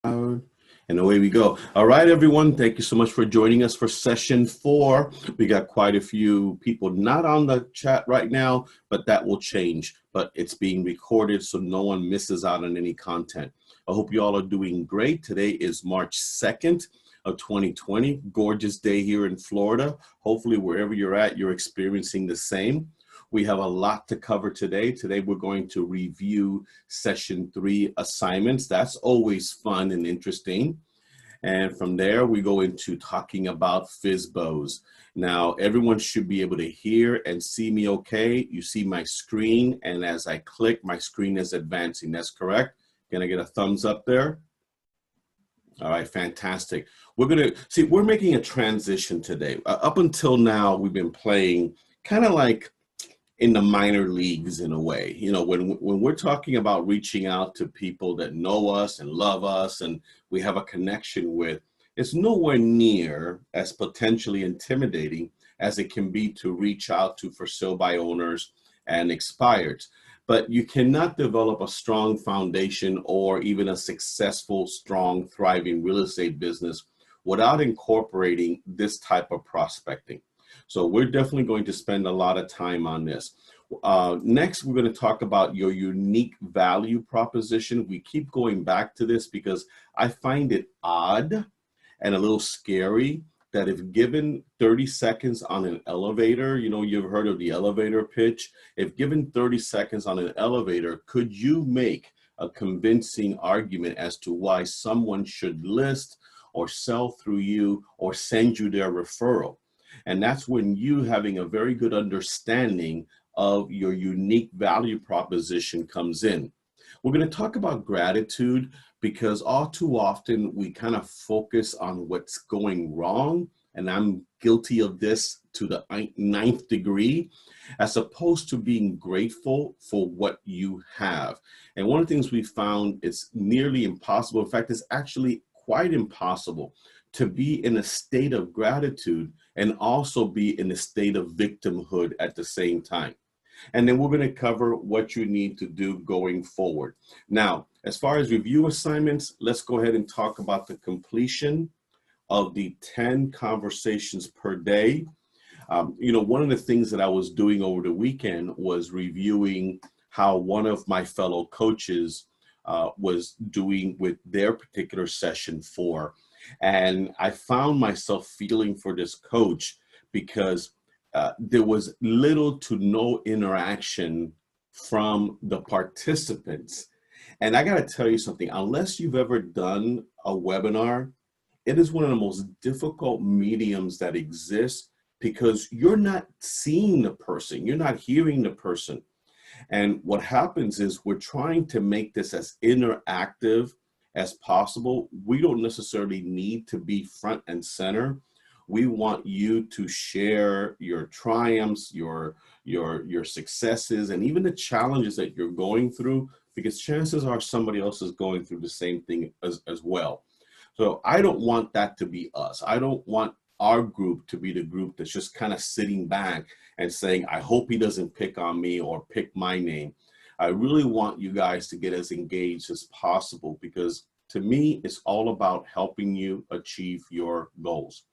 And away we go. All right, everyone. Thank you so much for joining us for session 4. We got quite a few people not on the chat right now, but that will change. But it's being recorded so no one misses out on any content. I hope you all are doing great. Today is March 2nd of 2020. Gorgeous day here in Florida. Hopefully, wherever you're at, you're experiencing the same. We have a lot to cover today. Today, we're going to review session 3 assignments. That's always fun and interesting. And from there, we go into talking about FSBOs. Now, everyone should be able to hear and see me okay. You see my screen, and as I click, my screen is advancing. That's correct. Can I get a thumbs up there? All right, fantastic. We're making a transition today. Up until now, we've been playing kind of like in the minor leagues in a way. You know, when we're talking about reaching out to people that know us and love us and we have a connection with, it's nowhere near as potentially intimidating as it can be to reach out to for sale by owners and expireds. But you cannot develop a strong foundation or even a successful, strong, thriving real estate business without incorporating this type of prospecting. So we're definitely going to spend a lot of time on this. Next, we're going to talk about your unique value proposition. We keep going back to this because I find it odd and a little scary that if given 30 seconds on an elevator, you know, you've heard of the elevator pitch. If given 30 seconds on an elevator, could you make a convincing argument as to why someone should list or sell through you or send you their referral? And that's when you having a very good understanding of your unique value proposition comes in. We're going to talk about gratitude because all too often we kind of focus on what's going wrong. And I'm guilty of this to the 9th degree, as opposed to being grateful for what you have. And one of the things we found, it's nearly impossible. In fact, it's actually quite impossible to be in a state of gratitude and also be in a state of victimhood at the same time. And then we're going to cover what you need to do going forward. Now, as far as review assignments, let's go ahead and talk about the completion of the 10 conversations per day. You know, one of the things that I was doing over the weekend was reviewing how one of my fellow coaches was doing with their particular session 4. And I found myself feeling for this coach because there was little to no interaction from the participants. And I got to tell you something, unless you've ever done a webinar, it is one of the most difficult mediums that exists because you're not seeing the person, you're not hearing the person. And what happens is we're trying to make this as interactive as possible. We don't necessarily need to be front and center. We want you to share your triumphs, your successes, and even the challenges that you're going through, because chances are somebody else is going through the same thing as well. So I don't want that to be us. I don't want our group to be the group that's just kind of sitting back and saying, I hope he doesn't pick on me or pick my name. I really want you guys to get as engaged as possible because to me, it's all about helping you achieve your goals.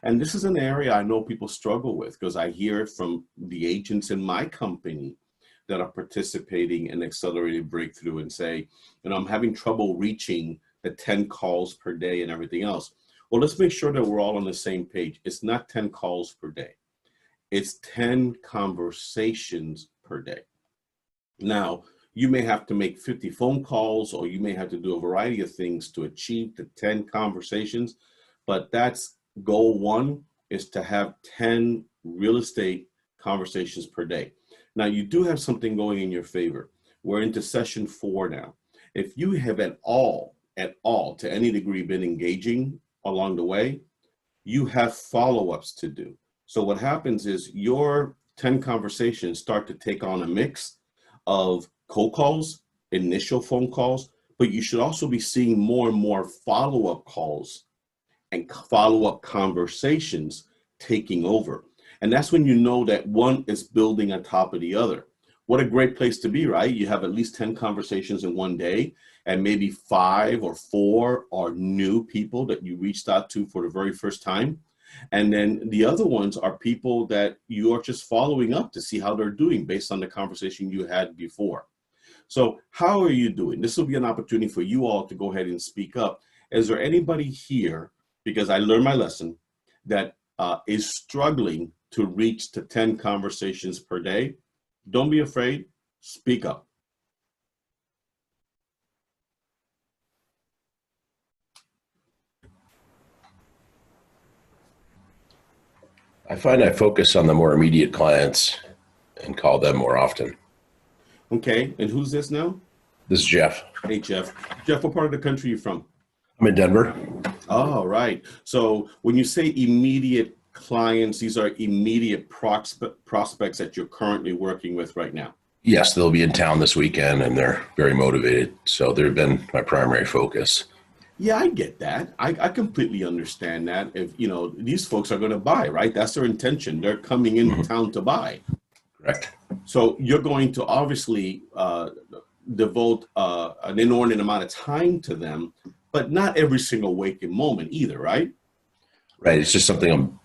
And this is an area I know people struggle with because I hear it from the agents in my company that are participating in Accelerated Breakthrough and say, you know, I'm having trouble reaching the 10 calls per day and everything else. Well, let's make sure that we're all on the same page. It's not 10 calls per day. It's 10 conversations per day. Now, you may have to make 50 phone calls or you may have to do a variety of things to achieve the 10 conversations, but that's goal 1 is to have 10 real estate conversations per day. Now, you do have something going in your favor. We're into session 4 now. If you have at all, to any degree, been engaging along the way, you have follow-ups to do. So what happens is your 10 conversations start to take on a mix of cold calls, initial phone calls, but you should also be seeing more and more follow-up calls and follow-up conversations taking over. And that's when you know that one is building on top of the other. What a great place to be, right? You have at least 10 conversations in one day. and maybe 5 or 4 are new people that you reached out to for the very first time. And then the other ones are people that you are just following up to see how they're doing based on the conversation you had before. So how are you doing? This will be an opportunity for you all to go ahead and speak up. Is there anybody here, because I learned my lesson, that is struggling to reach to 10 conversations per day? Don't be afraid, speak up. I find I focus on the more immediate clients and call them more often. Okay, and who's this now? This is Jeff. Hey, Jeff. Jeff, what part of the country are you from? I'm in Denver. Oh, right. So when you say immediate clients, these are immediate prospects that you're currently working with right now. Yes, they'll be in town this weekend and they're very motivated. So they've been my primary focus. Yeah, I get that. I completely understand that. If, you know, these folks are going to buy, right? That's their intention. They're coming into town to buy. Correct. So you're going to obviously devote an inordinate amount of time to them, but not every single waking moment either, right? Right. It's just something I'm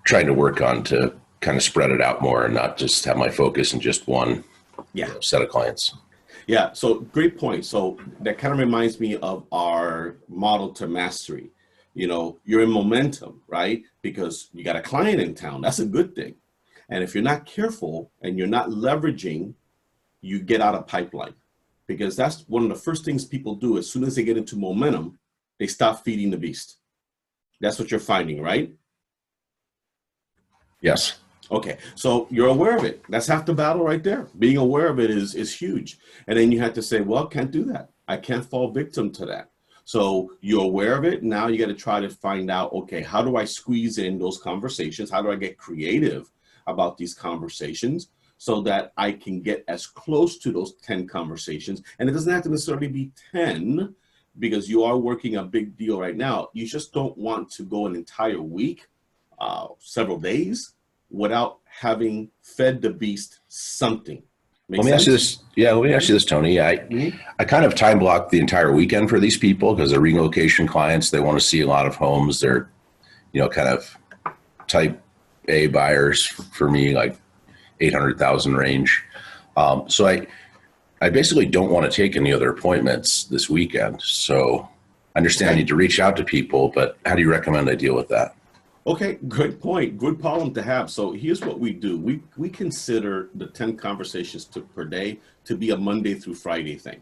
trying to work on to kind of spread it out more and not just have my focus in just one set of clients. Yeah, so great point. So that kind of reminds me of our model to mastery. You know, you're in momentum, right? Because you got a client in town. That's a good thing. And if you're not careful and you're not leveraging, you get out of pipeline. Because that's one of the first things people do. As soon as they get into momentum, they stop feeding the beast. That's what you're finding, right? Yes. Okay, so you're aware of it. That's half the battle right there. Being aware of it is huge. And then you have to say, well, can't do that. I can't fall victim to that. So you're aware of it. Now you got to try to find out, okay, how do I squeeze in those conversations? How do I get creative about these conversations so that I can get as close to those 10 conversations? And it doesn't have to necessarily be 10 because you are working a big deal right now. You just don't want to go an entire week, several days, without having fed the beast something. Let me ask you this. Yeah, let me ask you this, Tony. I kind of time block the entire weekend for these people because they're relocation clients. They want to see a lot of homes. They're, you know, kind of type A buyers for me, like 800,000 range. So I basically don't want to take any other appointments this weekend. So I understand I need to reach out to people, but how do you recommend I deal with that? Okay, great point. Good problem to have. So here's what we do. We consider the 10 conversations per day to be a Monday through Friday thing.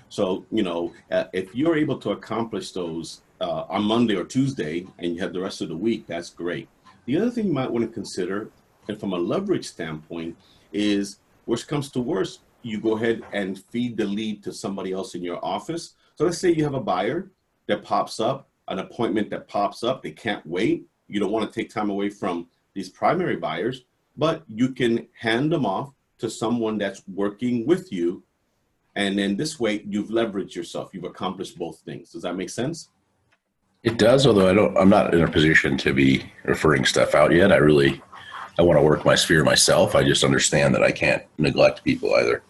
So, you know, if you're able to accomplish those on Monday or Tuesday and you have the rest of the week, that's great. The other thing you might want to consider, and from a leverage standpoint, is worst comes to worst, you go ahead and feed the lead to somebody else in your office. So let's say you have a buyer that pops up, an appointment that pops up, they can't wait. You don't want to take time away from these primary buyers, but you can hand them off to someone that's working with you. And then this way you've leveraged yourself. You've accomplished both things. Does that make sense? It does, although I'm not in a position to be referring stuff out yet. I want to work my sphere myself. I just understand that I can't neglect people either.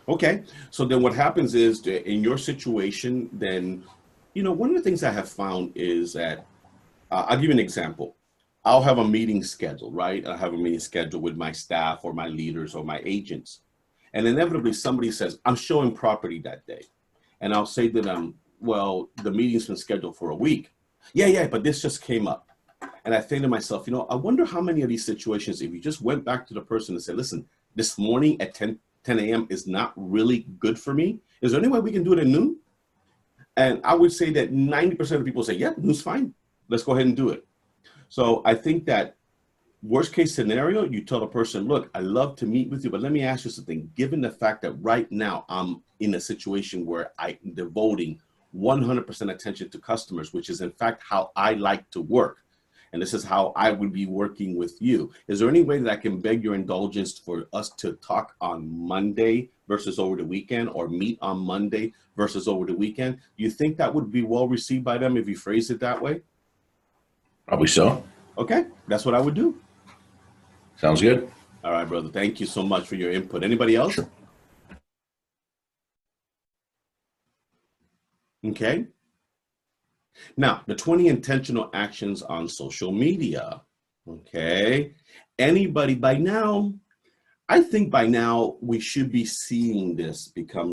Okay. So then what happens is that in your situation, then, you know, one of the things I have found is that I'll give you an example. I'll have a meeting scheduled, right? I'll have a meeting scheduled with my staff or my leaders or my agents. And inevitably somebody says, I'm showing property that day. And I'll say to them, well, the meeting's been scheduled for a week. Yeah, but this just came up. And I think to myself, you know, I wonder how many of these situations, if you just went back to the person and said, listen, this morning at 10 a.m. is not really good for me. Is there any way we can do it at noon? And I would say that 90% of people say, yeah, noon's fine. Let's go ahead and do it. So I think that worst case scenario, you tell the person, look, I love to meet with you, but let me ask you something. Given the fact that right now I'm in a situation where I'm devoting 100% attention to customers, which is in fact how I like to work. And this is how I would be working with you. Is there any way that I can beg your indulgence for us to talk on Monday versus over the weekend, or meet on Monday versus over the weekend? Do you think that would be well received by them if you phrase it that way? Probably so. Okay, that's what I would do. Sounds good. All right, brother. Thank you so much for your input. Anybody else? Sure. Okay. Now, the 20 intentional actions on social media. Okay. Anybody by now, I think by now we should be seeing this become